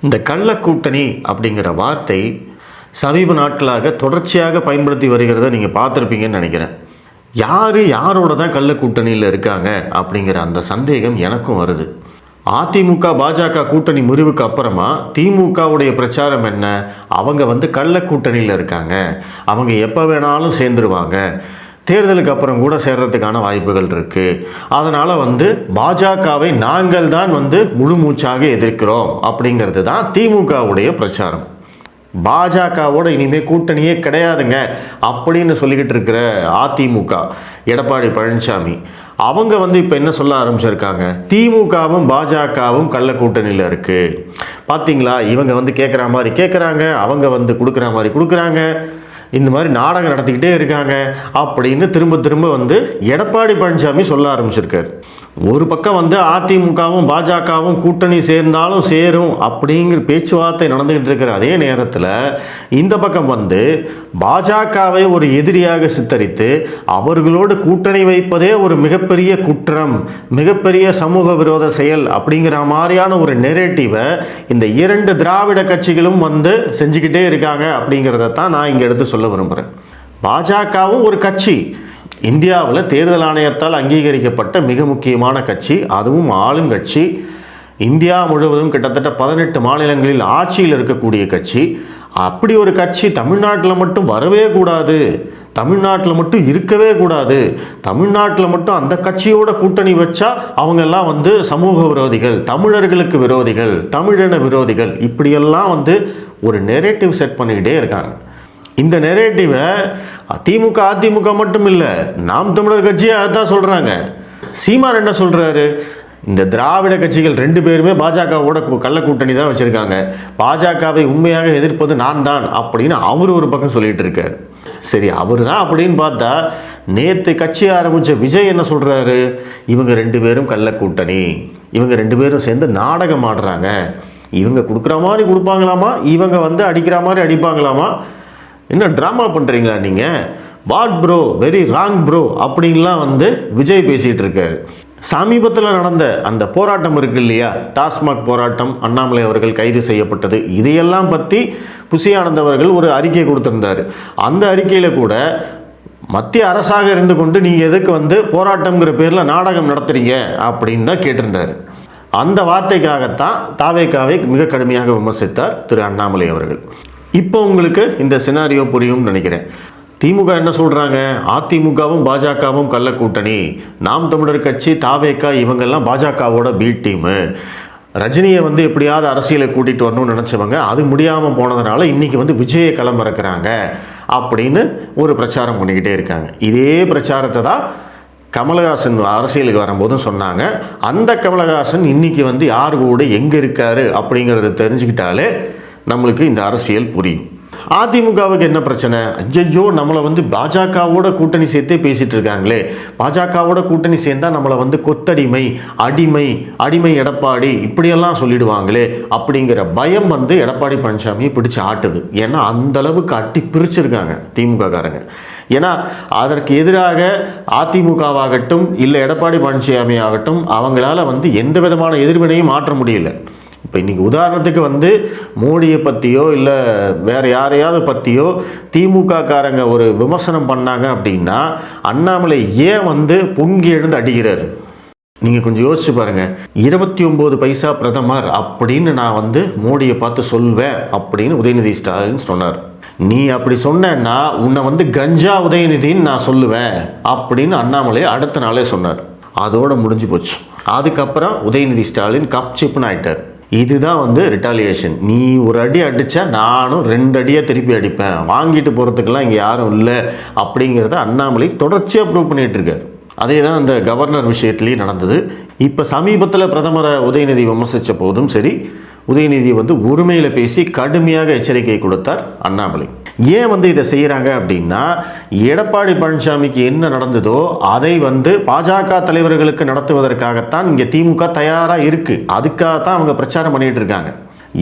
இந்த கள்ளக்கூட்டணி அப்படிங்கிற வார்த்தை சமீப நாட்களாக தொடர்ச்சியாக பயன்படுத்தி வருகிறத நீங்கள் பார்த்துருப்பீங்கன்னு நினைக்கிறேன். யார் யாரோட தான் கள்ளக்கூட்டணியில் இருக்காங்க அப்படிங்கிற அந்த சந்தேகம் எனக்கும் வருது. அதிமுக பாஜக கூட்டணி முறிவுக்கு அப்புறமா திமுகவுடைய பிரச்சாரம் என்ன? அவங்க கள்ளக்கூட்டணியில் இருக்காங்க, அவங்க எப்போ வேணாலும் சேர்ந்துருவாங்க, தேர்தலுக்கு அப்புறம் கூட சேர்றதுக்கான வாய்ப்புகள் இருக்குது, அதனால் பாஜகவை நாங்கள் தான் முழு மூச்சாக எதிர்க்கிறோம் அப்படிங்கிறது தான் திமுகவுடைய பிரச்சாரம். பாஜகவோட இனிமேல் கூட்டணியே கிடையாதுங்க அப்படின்னு சொல்லிக்கிட்டு இருக்கிற அதிமுக எடப்பாடி பழனிசாமி அவங்க இப்போ என்ன சொல்ல ஆரம்பிச்சிருக்காங்க? திமுகவும் பாஜகவும் கள்ள கூட்டணியில் இருக்குது, பார்த்தீங்களா, இவங்க கேட்குற மாதிரி கேட்குறாங்க, அவங்க கொடுக்குற மாதிரி கொடுக்குறாங்க, இந்த மாதிரி நாடகம் நடத்திக்கிட்டே இருக்காங்க அப்படின்னு திரும்ப திரும்ப எடப்பாடி பழனிசாமி சொல்ல ஆரம்பிச்சிருக்காரு. ஒரு பக்கம் அதிமுகவும் பாஜகவும் கூட்டணி சேர்ந்தாலும் சேரும் அப்படிங்கிற பேச்சுவார்த்தை நடந்துகிட்டு இருக்கிற அதே நேரத்தில் இந்த பக்கம் பாஜகவை ஒரு எதிரியாக சித்தரித்து அவர்களோடு கூட்டணி வைப்பதே ஒரு மிகப்பெரிய குற்றம், மிகப்பெரிய சமூக விரோத செயல் அப்படிங்கிற மாதிரியான ஒரு நெரேட்டிவை இந்த இரண்டு திராவிட கட்சிகளும் செஞ்சுக்கிட்டே இருக்காங்க அப்படிங்கிறத தான் நான் இங்கே எடுத்து சொல்ல விரும்புகிறேன். பாஜகவும் ஒரு கட்சி, இந்தியாவில் தேர்தல் ஆணையத்தால் அங்கீகரிக்கப்பட்ட மிக முக்கியமான கட்சி, அதுவும் ஆளுங்கட்சி, இந்தியா முழுவதும் கிட்டத்தட்ட 18 மாநிலங்களில் ஆட்சியில் இருக்கக்கூடிய கட்சி. அப்படி ஒரு கட்சி தமிழ்நாட்டில் மட்டும் வரவே கூடாது, தமிழ்நாட்டில் மட்டும் இருக்கவே கூடாது, தமிழ்நாட்டில் மட்டும் அந்த கட்சியோட கூட்டணி வச்சா அவங்கெல்லாம் சமூக விரோதிகள், தமிழர்களுக்கு விரோதிகள், தமிழின விரோதிகள், இப்படியெல்லாம் ஒரு நெரேட்டிவ் செட் பண்ணிக்கிட்டே இருக்காங்க. இந்த நெரேட்டிவை திமுக அதிமுக மட்டும் இல்லை, நாம் தமிழர் கட்சியை அதான் சொல்கிறாங்க. சீமான் என்ன சொல்கிறாரு? இந்த திராவிட கட்சிகள் 2 பேருமே பாஜகவோட கள்ள கூட்டணி தான் வச்சுருக்காங்க, பாஜகவை உண்மையாக எதிர்ப்பது நான் தான் அப்படின்னு அவர் ஒரு பக்கம் சொல்லிட்டு இருக்கார். சரி, அவர் தான் அப்படின்னு பார்த்தா நேற்று கட்சி ஆரம்பித்த விஜய் என்ன சொல்கிறாரு? இவங்க 2 பேரும் கள்ள கூட்டணி, இவங்க 2 பேரும் சேர்ந்து நாடகம் ஆடுறாங்க, இவங்க கொடுக்குற மாதிரி கொடுப்பாங்களாமா, இவங்க அடிக்கிற மாதிரி அடிப்பாங்களாமா, என்ன ட்ராமா பண்ணுறீங்களா நீங்கள், what bro, very wrong bro அப்படின்லாம் விஜய் பேசிகிட்டு இருக்காரு. சமீபத்தில் நடந்த அந்த போராட்டம் இருக்கு இல்லையா, டாஸ்மாக் போராட்டம், அண்ணாமலை அவர்கள் கைது செய்யப்பட்டது, இதையெல்லாம் பற்றி புசி ஆனந்த் அவர்கள் ஒரு அறிக்கை கொடுத்துருந்தார். அந்த அறிக்கையில் கூட மத்திய அரசாக இருந்து கொண்டு நீங்கள் எதுக்கு போராட்டம்ங்கிற பேரில் நாடகம் நடத்துறீங்க அப்படின்னு தான் கேட்டிருந்தார். அந்த வார்த்தைக்காகத்தான் தாவேகாவை மிக கடுமையாக விமர்சித்தார் திரு அண்ணாமலை அவர்கள். இப்போ உங்களுக்கு இந்த சினாரியோ புரியும்னு நினைக்கிறேன். திமுக என்ன சொல்கிறாங்க? அதிமுகவும் பாஜகவும் கள்ள கூட்டணி, நாம் தமிழர் கட்சி, தாவேகா இவங்கெல்லாம் பாஜகவோட பி டீமு, ரஜினியை எப்படியாவது அரசியலை கூட்டிகிட்டு வரணும்னு நினச்சவங்க அது முடியாமல் போனதுனால இன்றைக்கி விஜயை களமிறக்குறாங்க அப்படின்னு ஒரு பிரச்சாரம் பண்ணிக்கிட்டே இருக்காங்க. இதே பிரச்சாரத்தை தான் கமலஹாசன் அரசியலுக்கு வரும்போதும் சொன்னாங்க. அந்த கமலஹாசன் இன்றைக்கி யார் கூட எங்கே இருக்காரு அப்படிங்கிறத தெரிஞ்சுக்கிட்டாலே நம்மளுக்கு இந்த அரசியல் புரியும். அதிமுகவுக்கு என்ன பிரச்சனை? ஐயோ, நம்மளை பாஜகவோட கூட்டணி சேர்த்தே பேசிகிட்டு இருக்காங்களே, பாஜகவோட கூட்டணி சேர்ந்தால் நம்மளை கொத்தடிமை, அடிமை எடப்பாடி இப்படியெல்லாம் சொல்லிடுவாங்களே அப்படிங்கிற பயம் எடப்பாடி பழனிசாமியை பிடிச்சி ஆட்டுது. ஏன்னா அந்தளவுக்கு அட்டி பிரிச்சிருக்காங்க திமுக காரங்க. ஏன்னா அதற்கு எதிராக அதிமுகவாகட்டும் இல்லை எடப்பாடி பழனிசாமி ஆகட்டும் அவங்களால எந்த விதமான எதிர்வினையும் மாற்ற முடியல. இப்போ இன்றைக்கி உதாரணத்துக்கு மோடியை பற்றியோ இல்லை வேறு யாரையாவது பற்றியோ திமுக காரங்க ஒரு விமர்சனம் பண்ணாங்க அப்படின்னா அண்ணாமலை ஏன் பொங்கி எழுந்து அடிக்கிறார்? நீங்கள் கொஞ்சம் யோசிச்சு பாருங்கள். 29 பைசா பிரதமர் அப்படின்னு நான் மோடியை பார்த்து சொல்வேன் அப்படின்னு உதயநிதி ஸ்டாலின் சொன்னார். நீ அப்படி சொன்னேன்னா உன்னை கஞ்சா உதயநிதின்னு நான் சொல்லுவேன் அப்படின்னு அண்ணாமலை அடுத்த நாளே சொன்னார். அதோடு முடிஞ்சு போச்சு. அதுக்கப்புறம் உதயநிதி ஸ்டாலின் கப் சிப்னு ஆயிட்டார். இதுதான் ரிட்டாலியேஷன். நீ ஒரு அடி அடித்தா நானும் 2 அடியாக திருப்பி அடிப்பேன், வாங்கிட்டு போகிறதுக்கெல்லாம் இங்கே யாரும் இல்லை அப்படிங்கிறத அண்ணாமலை தொடர்ச்சியாக ப்ரூவ் பண்ணிகிட்டு இருக்கார். அதே தான் அந்த கவர்னர் விஷயத்துலேயும் நடந்தது. இப்போ சமீபத்தில் பிரதமரை உதயநிதி விமர்சித்த போதும் சரி, உதயநிதி உரிமையில் பேசி கடுமையாக எச்சரிக்கை கொடுத்தார் அண்ணாமலை. ஏன் இதை செய்கிறாங்க அப்படின்னா எடப்பாடி பழனிசாமிக்கு என்ன நடந்ததோ அதை பாஜக தலைவர்களுக்கு நடத்துவதற்காகத்தான் இங்கே திமுக தயாராக இருக்குது. அதுக்காகத்தான் அவங்க பிரச்சாரம் பண்ணிகிட்டு இருக்காங்க.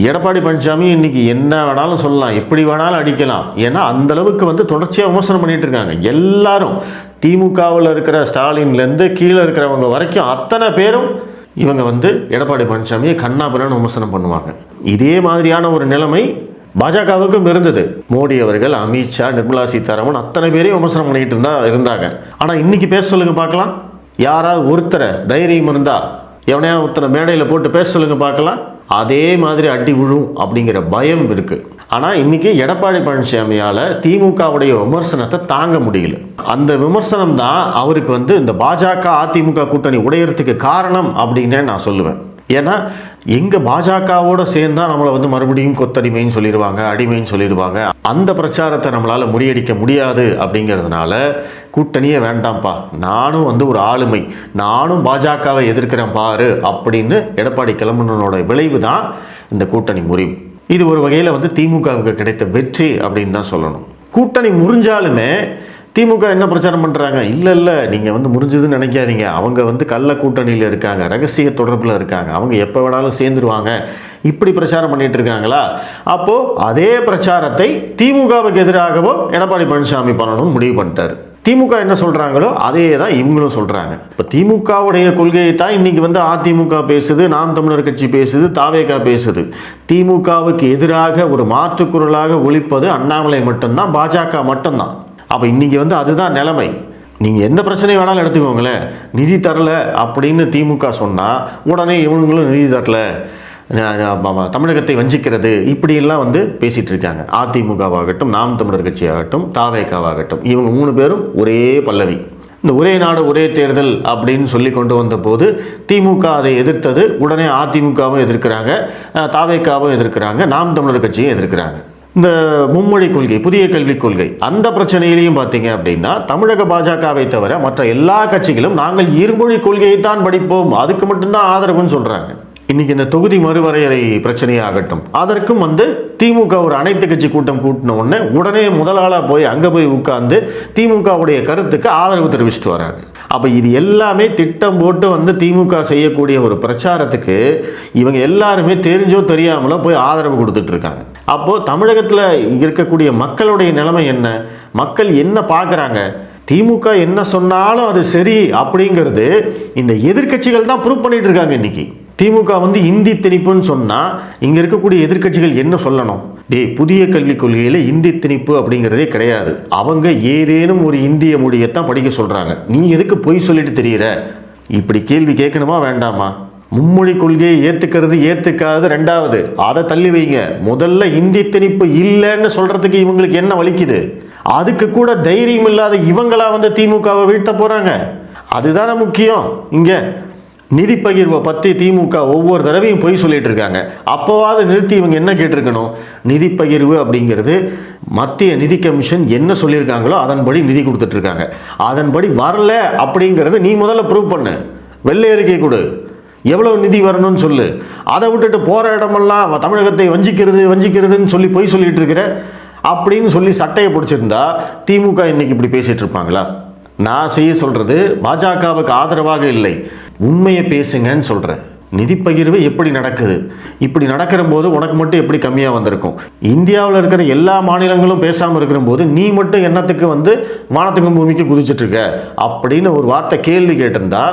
எடப்பாடி பழனிசாமி இன்னைக்கு என்ன வேணாலும் சொல்லலாம், எப்படி வேணாலும் அடிக்கலாம். ஏன்னா அந்த அளவுக்கு தொடர்ச்சியாக விமர்சனம் பண்ணிட்டு இருக்காங்க எல்லாரும். திமுகவில் இருக்கிற ஸ்டாலின்லேருந்து கீழே இருக்கிறவங்க வரைக்கும் அத்தனை பேரும் இவங்க வந்து எடப்பாடி பழனிசாமியை கண்ணாபின்னு விமர்சனம் பண்ணுவாங்க. இதே மாதிரியான ஒரு நிலைமை பாஜகவுக்கும் இருந்தது. மோடி அவர்கள், அமித்ஷா, நிர்மலா சீதாராமன் அத்தனை பேரையும் விமர்சனம் பண்ணிக்கிட்டு இருந்தாங்க. ஆனால் இன்னைக்கு பேச சொல்லுங்க பார்க்கலாம். யாராவது ஒருத்தரை தைரியம் இருந்தா எவனையா ஒருத்தரை மேடையில் போட்டு பேச சொல்லுங்க பார்க்கலாம். அதே மாதிரி அடி விழும் அப்படிங்கிற பயம் இருக்கு. ஆனால் இன்னைக்கு எடப்பாடி பழனிசாமியால் திமுகவுடைய விமர்சனத்தை தாங்க முடியல. அந்த விமர்சனம் தான் அவருக்கு வந்து இந்த பாஜக அதிமுக கூட்டணி உடையறதுக்கு காரணம் அப்படின்னே நான் சொல்லுவேன். ஏன்னா எங்கே பாஜகவோடு சேர்ந்தா நம்மளை வந்து மறுபடியும் கொத்தடிமைன்னு சொல்லிடுவாங்க, அடிமைன்னு சொல்லிடுவாங்க. அந்த பிரச்சாரத்தை நம்மளால் முறியடிக்க முடியாது அப்படிங்கிறதுனால கூட்டணியே வேண்டாம்ப்பா, நானும் வந்து ஒரு ஆளுமை, நானும் பாஜகவை எதிர்க்கிறேன் பாரு அப்படின்னு எடப்பாடி கிளம்புனோட விளைவு தான் இந்த கூட்டணி முறிவு. இது ஒரு வகையில் வந்து திமுகவுக்கு கிடைத்த வெற்றி அப்படின்னு தான் சொல்லணும். கூட்டணி முறிஞ்சாலுமே திமுக என்ன பிரச்சாரம் பண்ணுறாங்க, இல்லை நீங்கள் வந்து முறிஞ்சதுன்னு நினைக்காதீங்க, அவங்க வந்து கள்ள கூட்டணியில் இருக்காங்க, ரகசிய தொடர்பில் இருக்காங்க, அவங்க எப்போ வேணாலும் சேர்ந்துருவாங்க, இப்படி பிரச்சாரம் பண்ணிட்டு இருக்காங்களா? அப்போது அதே பிரச்சாரத்தை திமுகவுக்கு எதிராகவோ எடப்பாடி பழனிசாமி பண்ணணும்னு முடிவு பண்ணிட்டார். திமுக என்ன சொல்கிறாங்களோ அதே தான் இவங்களும் சொல்கிறாங்க. இப்போ திமுகவுடைய கொள்கையை தான் இன்றைக்கி வந்து அதிமுக பேசுது, நாம் தமிழர் கட்சி பேசுது, தாவேகா பேசுது. திமுகவுக்கு எதிராக ஒரு மாற்றுக்குரலாக ஒலிப்பது அண்ணாமலை மட்டும்தான், பாஜக மட்டும்தான். அப்போ இன்றைக்கி வந்து அதுதான் நிலைமை. நீங்கள் எந்த பிரச்சனையும் வேணாலும் எடுத்துக்கோங்களேன், நிதி தரல அப்படின்னு திமுக சொன்னால் உடனே இவங்களும் நிதி தரல, தமிழகத்தை வஞ்சிக்கிறது, இப்படியெல்லாம் வந்து பேசிகிட்டு இருக்காங்க. அதிமுகவாகட்டும், நாம் தமிழர் கட்சியாகட்டும், தாவேகாவாகட்டும், இவங்க 3 பேரும் ஒரே பல்லவி. இந்த ஒரே நாடு ஒரே தேர்தல் அப்படின்னு சொல்லி கொண்டு வந்த போது திமுக அதை எதிர்த்தது, உடனே அதிமுகவும் எதிர்க்கிறாங்க, தாவேகாவும் எதிர்க்கிறாங்க, நாம் தமிழர் கட்சியும் எதிர்க்கிறாங்க. இந்த மும்மொழி கொள்கை, புதிய கல்விக் கொள்கை, அந்த பிரச்சனையிலையும் பார்த்தீங்க அப்படின்னா தமிழக பாஜகவை தவிர மற்ற எல்லா கட்சிகளும் நாங்கள் இருமொழி கொள்கையை தான் படிப்போம், அதுக்கு மட்டும்தான் ஆதரவுன்னு சொல்கிறாங்க. இன்னைக்கு இந்த தொகுதி மறுவரையறை பிரச்சனையாகட்டும், அதற்கும் வந்து திமுக ஒரு அனைத்து கட்சி கூட்டம் கூட்டின உடனே முதலாளாக போய் அங்கே போய் உட்கார்ந்து திமுகவுடைய கருத்துக்கு ஆதரவு தெரிவிச்சுட்டு வராங்க. அப்போ இது எல்லாமே திட்டம் போட்டு வந்து திமுக செய்யக்கூடிய ஒரு பிரச்சாரத்துக்கு இவங்க எல்லாருமே தெரிஞ்சோ தெரியாமலோ போய் ஆதரவு கொடுத்துட்டு இருக்காங்க. அப்போது தமிழகத்தில் இருக்கக்கூடிய மக்களுடைய நிலைமை என்ன, மக்கள் என்ன பார்க்குறாங்க, திமுக என்ன சொன்னாலும் அது சரி அப்படிங்கிறது இந்த எதிர்க்கட்சிகள் தான் ப்ரூவ் பண்ணிட்டு இருக்காங்க. இன்னைக்கு திமுக வந்து இந்தி திணிப்புன்னு சொன்னால் இங்கே இருக்கக்கூடிய எதிர்க்கட்சிகள் என்ன சொல்லணும்? புதிய கல்விக் கொள்கையில் இந்தி திணிப்பு அப்படிங்கிறதே கிடையாது. அவங்க ஏதேனும் ஒரு இந்திய மொழியைத்தான் படிக்க சொல்கிறாங்க. நீ எதுக்கு பொய் சொல்லிட்டு தெரியுற? இப்படி கேள்வி கேட்கணுமா வேண்டாமா? மும்மொழி கொள்கையை ஏற்றுக்காது ரெண்டாவது, அதை தள்ளி வைங்க. முதல்ல இந்தி திணிப்பு இல்லைன்னு சொல்கிறதுக்கு இவங்களுக்கு என்ன வலிக்குது? அதுக்கு கூட தைரியம் இல்லாத இவங்களா வந்து திமுகவை வீழ்த்த போகிறாங்க. அதுதானே முக்கியம். இங்கே நிதி பகிர்வை பற்றி திமுக ஒவ்வொரு தடவையும் பொய் சொல்லிட்டு இருக்காங்க. அப்போவாது நிறுத்தி இவங்க என்ன கேட்டிருக்கணும்? நிதி பகிர்வு அப்படிங்கிறது மத்திய நிதி கமிஷன் என்ன சொல்லியிருக்காங்களோ அதன்படி நிதி கொடுத்துட்டு இருக்காங்க. அதன்படி வரல அப்படிங்கிறது நீ முதல்ல ப்ரூவ் பண்ணு, வெள்ளை அறிக்கை கொடு, எவ்வளவு நிதி வரணும்னு சொல்லு. அதை விட்டுட்டு போகிற இடமெல்லாம் தமிழகத்தை வஞ்சிக்கிறதுன்னு சொல்லி பொய் சொல்லிட்டு இருக்கிற அப்படின்னு சொல்லி சட்டையை பிடிச்சிருந்தா திமுக இன்னைக்கு இப்படி பேசிட்டு இருப்பாங்களா? நான் செய்ய சொல்றது பாஜகவுக்கு ஆதரவாக இல்லை, உண்மையை பேசுங்கன்னு சொல்கிறேன். நிதி பகிர்வு எப்படி நடக்குது? இப்படி நடக்கிற போது உனக்கு மட்டும் எப்படி கம்மியாக வந்திருக்கும்? இந்தியாவில் இருக்கிற எல்லா மாநிலங்களும் பேசாமல் இருக்கிற போது நீ மட்டும் என்னத்துக்கு வந்து வானத்துக்கும் பூமிக்கு குதிச்சுட்டு இருக்க அப்படின்னு ஒரு வார்த்தை கேள்வி கேட்டிருந்தா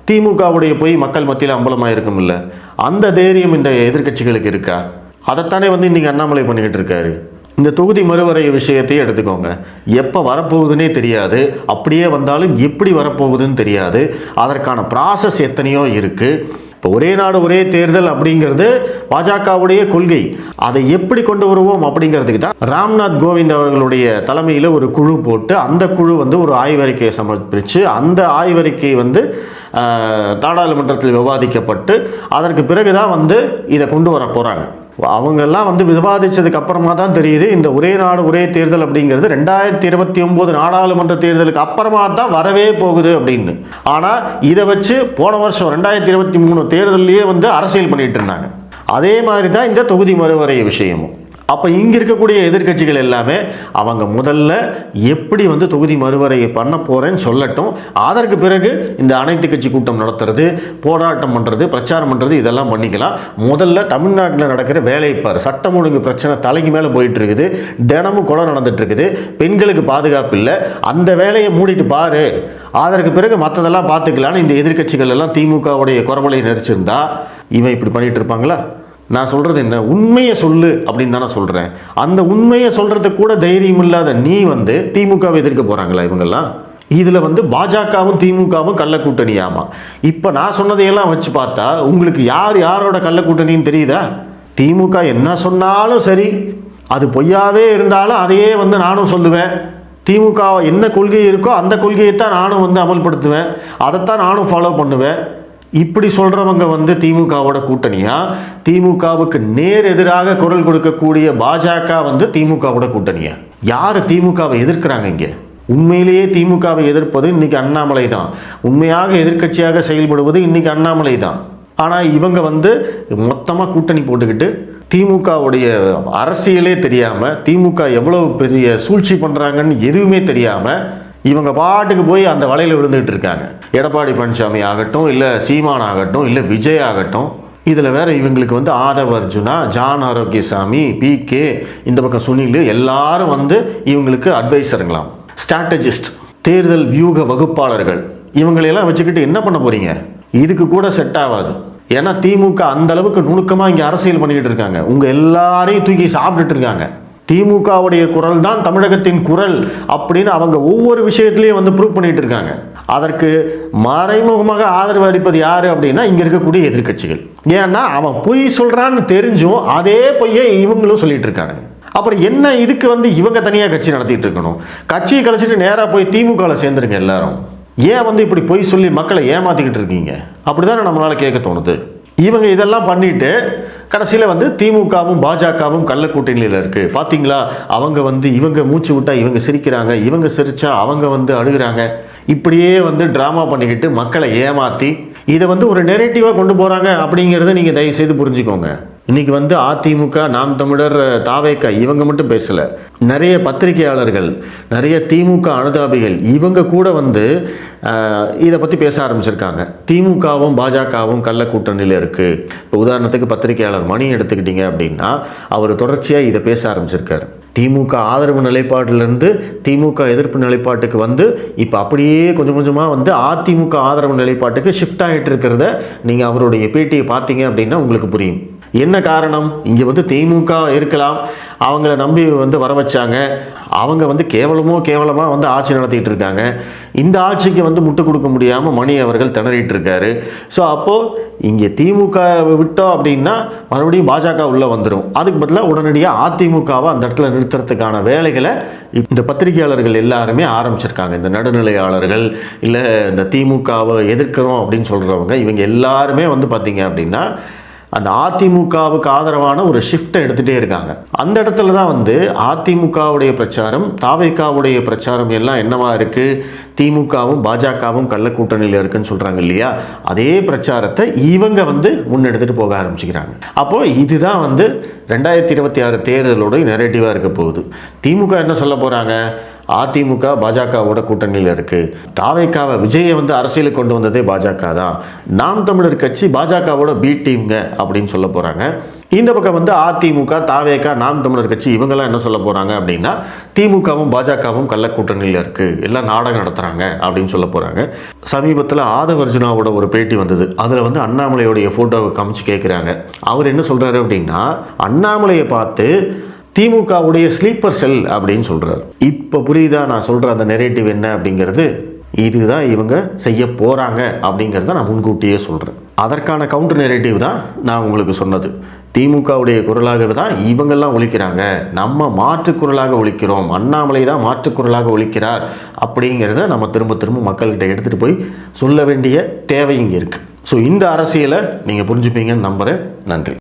திமுகவுடைய போய் மக்கள் மத்தியில் அம்பலமாக இருக்கும். இல்லை, அந்த தைரியம் இந்த எதிர்க்கட்சிகளுக்கு இருக்கா? அதைத்தானே வந்து இன்னைக்கு அண்ணாமலை பண்ணிக்கிட்டு இருக்காரு. இந்த தொகுதி மறுவரை விஷயத்தையே எடுத்துக்கோங்க. எப்போ வரப்போகுதுன்னே தெரியாது, அப்படியே வந்தாலும் எப்படி வரப்போகுதுன்னு தெரியாது. அதற்கான ப்ராசஸ் எத்தனையோ இருக்குது. இப்போ ஒரே நாடு ஒரே தேர்தல் அப்படிங்கிறது பாஜகவுடைய கொள்கை. அதை எப்படி கொண்டு வருவோம் அப்படிங்கிறதுக்கு தான் ராம்நாத் கோவிந்த் அவர்களுடைய தலைமையில் ஒரு குழு போட்டு அந்த குழு வந்து ஒரு ஆய்வறிக்கையை சமர்ப்பித்து அந்த ஆய்வறிக்கை வந்து நாடாளுமன்றத்தில் விவாதிக்கப்பட்டு அதற்கு பிறகு தான் வந்து இதை கொண்டு வர போகிறாங்க. அவங்கெல்லாம் வந்து விவாதித்ததுக்கு அப்புறமா தான் தெரியுது இந்த ஒரே நாடு ஒரே தேர்தல் அப்படிங்கிறது 2029 நாடாளுமன்ற தேர்தலுக்கு அப்புறமா தான் வரவே போகுது அப்படின்னு. ஆனால் இதை வச்சு போன வருஷம் 2023 தேர்தலையே வந்து அரசியல் பண்ணிட்டு இருந்தாங்க. அதே மாதிரி தான் இந்த தொகுதி மறுவரை விஷயமும். அப்போ இங்கே இருக்கக்கூடிய எதிர்க்கட்சிகள் எல்லாமே அவங்க முதல்ல எப்படி வந்து தொகுதி மறுவரையை பண்ண போகிறேன்னு சொல்லட்டும், அதற்கு பிறகு இந்த அனைத்து கட்சி கூட்டம் நடத்துறது, போராட்டம் பண்ணுறது, பிரச்சாரம் பண்ணுறது இதெல்லாம் பண்ணிக்கலாம். முதல்ல தமிழ்நாட்டில் நடக்கிற வேலைப்பார், சட்டம் ஒழுங்கு பிரச்சனை தலைக்கு மேலே போயிட்டு இருக்குது, தினமும் கொலை நடந்துட்டு இருக்குது, பெண்களுக்கு பாதுகாப்பு இல்லை, அந்த வேலையை மூடிட்டு பாரு, அதற்கு பிறகு மற்றதெல்லாம் பார்த்துக்கலான்னு இந்த எதிர்க்கட்சிகள் எல்லாம் திமுகவுடைய குரவலையை நெரிச்சிருந்தா இவன் இப்படி பண்ணிட்டு இருப்பாங்களா? நான் சொல்கிறது என்ன, உண்மையை சொல்லு அப்படின்னு தானே சொல்கிறேன். அந்த உண்மையை சொல்கிறது கூட தைரியம் இல்லாத நீ வந்து திமுகவை எதிர்க்க போகிறாங்களா இவங்கெல்லாம்? இதில் வந்து பாஜகவும் திமுகவும் கள்ள கூட்டணியாமா. இப்போ நான் சொன்னதையெல்லாம் வச்சு பார்த்தா உங்களுக்கு யாரோட கள்ள கூட்டணின்னு தெரியுதா? திமுக என்ன சொன்னாலும் சரி, அது பொய்யாவே இருந்தாலும் அதையே வந்து நானும் சொல்லுவேன். திமுக என்ன கொள்கை இருக்கோ அந்த கொள்கையை தான் நானும் வந்து அமல்படுத்துவேன், அதைத்தான் நானும் ஃபாலோ பண்ணுவேன். இப்படி சொல்கிறவங்க வந்து திமுகவோட கூட்டணியா? திமுகவுக்கு நேர் எதிராக குரல் கொடுக்கக்கூடிய பாஜக வந்து திமுகவோட கூட்டணியா? யார் திமுகவை எதிர்க்கிறாங்க இங்கே? உண்மையிலேயே திமுகவை எதிர்ப்பது இன்னைக்கு அண்ணாமலை தான். உண்மையாக எதிர்க்கட்சியாக செயல்படுவது இன்னைக்கு அண்ணாமலை தான். ஆனால் இவங்க வந்து மொத்தமாக கூட்டணி போட்டுக்கிட்டு திமுகவுடைய அரசியலே தெரியாமல், திமுக எவ்வளவு பெரிய சூழ்ச்சி பண்ணுறாங்கன்னு எதுவுமே தெரியாமல் இவங்க பாட்டுக்கு போய் அந்த வலையில் விழுந்துகிட்டு இருக்காங்க. எடப்பாடி பழனிசாமி ஆகட்டும், இல்லை சீமான் ஆகட்டும், இல்லை விஜய் ஆகட்டும். இதில் வேற இவங்களுக்கு வந்து ஆதவ அர்ஜுனா, ஜான் ஆரோக்கியசாமி, PK, இந்த பக்கம் சுனில் எல்லாரும் வந்து இவங்களுக்கு அட்வைசருங்களாம், ஸ்ட்ராட்டஜிஸ்ட், தேர்தல் வியூக வகுப்பாளர்கள். இவங்களையெல்லாம் வச்சுக்கிட்டு என்ன பண்ண போறீங்க? இதுக்கு கூட செட் ஆகாது. ஏன்னா திமுக அந்த அளவுக்கு நுணுக்கமாக இங்கே அரசியல் பண்ணிக்கிட்டு இருக்காங்க. உங்கள் எல்லாரையும் தூக்கி சாப்பிட்டுட்டு இருக்காங்க. திமுகவுடைய குரல் தான் தமிழகத்தின் குரல் அப்படின்னு அவங்க ஒவ்வொரு விஷயத்திலையும் வந்து ப்ரூவ் பண்ணிட்டு இருக்காங்க. அதற்கு மறைமுகமாக ஆதரவு அளிப்பது யாரு அப்படின்னா இங்க இருக்கக்கூடிய எதிர்க்கட்சிகள். ஏன்னா அவன் பொய் சொல்றான்னு தெரிஞ்சும் அதே பொய்யை இவங்களும் சொல்லிட்டு இருக்காங்க. அப்புறம் என்ன இதுக்கு வந்து இவங்க தனியாக கட்சி நடத்திட்டு இருக்கணும்? கட்சியை கழிச்சிட்டு நேராக போய் திமுகவில் சேர்ந்துருங்க எல்லாரும். ஏன் வந்து இப்படி பொய் சொல்லி மக்களை ஏமாத்திக்கிட்டு இருக்கீங்க? அப்படிதானே நம்மளால கேட்க தோணுது. இவங்க இதெல்லாம் பண்ணிட்டு கடைசியில் வந்து திமுகவும் பாஜகவும் கள்ள கூட்டணியில் இருக்குது. பார்த்தீங்களா, அவங்க வந்து இவங்க மூச்சு விட்டா இவங்க சிரிக்கிறாங்க, இவங்க சிரிச்சா அவங்க வந்து அழுகிறாங்க. இப்படியே வந்து ட்ராமா பண்ணிக்கிட்டு மக்களை ஏமாற்றி இதை வந்து ஒரு நெரேட்டிவாக கொண்டு போகிறாங்க அப்படிங்கிறத நீங்கள் தயவு செய்து புரிஞ்சுக்கோங்க. இன்னைக்கு வந்து அதிமுக, நாம் தமிழர், தாவேக இவங்க மட்டும் பேசலை. நிறைய பத்திரிகையாளர்கள், நிறைய திமுக அனுதாபிகள் இவங்க கூட வந்து இதை பற்றி பேச ஆரம்பிச்சிருக்காங்க. திமுகவும் பாஜகவும் கள்ள கூட்டணியில் இருக்குது. இப்போ உதாரணத்துக்கு பத்திரிகையாளர் மணி எடுத்துக்கிட்டீங்க அப்படின்னா அவர் தொடர்ச்சியாக இதை பேச ஆரம்பிச்சிருக்காரு. திமுக ஆதரவு நிலைப்பாட்டிலிருந்து திமுக எதிர்ப்பு நிலைப்பாட்டுக்கு வந்து இப்போ அப்படியே கொஞ்சம் கொஞ்சமாக வந்து அதிமுக ஆதரவு நிலைப்பாட்டுக்கு ஷிஃப்ட் ஆகிட்டு இருக்கிறத நீங்கள் அவருடைய பேட்டியை பார்த்தீங்க அப்படின்னா உங்களுக்கு புரியும். என்ன காரணம்? இங்கே வந்து திமுக இருக்கலாம், அவங்கள நம்பி வந்து வர வச்சாங்க, அவங்க வந்து கேவலமாக வந்து ஆட்சி நடத்திட்டு இருக்காங்க. இந்த ஆட்சிக்கு வந்து முட்டு கொடுக்க முடியாமல் மணி அவர்கள் திணறிட்டு இருக்காரு. ஸோ அப்போது இங்கே திமுக விட்டோம் அப்படின்னா மறுபடியும் பாஜக உள்ளே வந்துடும். அதுக்கு பதிலாக உடனடியாக அதிமுகவை அந்த இடத்துல நிறுத்துறதுக்கான வேலைகளை இந்த பத்திரிகையாளர்கள் எல்லாருமே ஆரம்பிச்சிருக்காங்க. இந்த நடுநிலையாளர்கள், இல்லை இந்த திமுகவை எதிர்க்கிறோம் அப்படின்னு சொல்கிறவங்க, இவங்க எல்லாருமே வந்து பார்த்தீங்க அப்படின்னா அந்த அதிமுகவுக்கு ஆதரவான ஒரு ஷிஃப்ட்டை எடுத்துகிட்டே இருக்காங்க. அந்த இடத்துல தான் வந்து அதிமுகவுடைய பிரச்சாரம், தாவேகாவுடைய பிரச்சாரம் எல்லாம் என்னவா இருக்குது? திமுகவும் பாஜகவும் கள்ள கூட்டணியில் இருக்குன்னு சொல்கிறாங்க இல்லையா? அதே பிரச்சாரத்தை இவங்க வந்து முன்னெடுத்துட்டு போக ஆரம்பிச்சுக்கிறாங்க. அப்போது இதுதான் வந்து 2026 தேர்தலோட நெரேட்டிவாக இருக்க போகுது. திமுக என்ன சொல்ல போகிறாங்க? அதிமுக பாஜகவோட கூட்டணியில் இருக்குது. தாவேகாவை, விஜயை வந்து அரசியலுக்கு கொண்டு வந்ததே பாஜக தான். நாம் தமிழர் கட்சி பாஜகவோட பி டீம்ங்க அப்படின்னு சொல்ல போகிறாங்க. இந்த பக்கம் வந்து அதிமுக, தாவேகா, நாம் தமிழர் கட்சி இவங்கெல்லாம் என்ன சொல்ல போகிறாங்க அப்படின்னா திமுகவும் பாஜகவும் கள்ள கூட்டணியில் இருக்குது, எல்லாம் நாடகம் நடத்துகிறாங்க அப்படின்னு சொல்ல போகிறாங்க. சமீபத்தில் ஆதவ அர்ஜுனாவோட ஒரு பேட்டி வந்தது. அதில் வந்து அண்ணாமலையோடைய ஃபோட்டோவை காமிச்சு கேட்குறாங்க. அவர் என்ன சொல்கிறாரு அப்படின்னா அண்ணாமலையை பார்த்து திமுகவுடைய ஸ்லீப்பர் செல் அப்படின்னு சொல்கிறார். இப்போ புரியுதா நான் சொல்கிற அந்த நெரேட்டிவ் என்ன அப்படிங்கிறது? இதுதான் இவங்க செய்ய போகிறாங்க அப்படிங்கிறத நான் முன்கூட்டியே சொல்கிறேன். அதற்கான கவுண்டர் நெரேட்டிவ் தான் நான் உங்களுக்கு சொன்னது. திமுகவுடைய குரலாகவே தான் இவங்கெல்லாம் ஒழிக்கிறாங்க, நம்ம மாற்று குரலாக ஒழிக்கிறோம், அண்ணாமலை தான் மாற்று குரலாக ஒழிக்கிறார் அப்படிங்கிறத நம்ம திரும்ப திரும்ப மக்கள்கிட்ட எடுத்துகிட்டு போய் சொல்ல வேண்டிய தேவை இங்கே இருக்குது. ஸோ இந்த அரசியலை நீங்கள் புரிஞ்சுப்பீங்கன்னு நம்புகிறேன். நன்றி.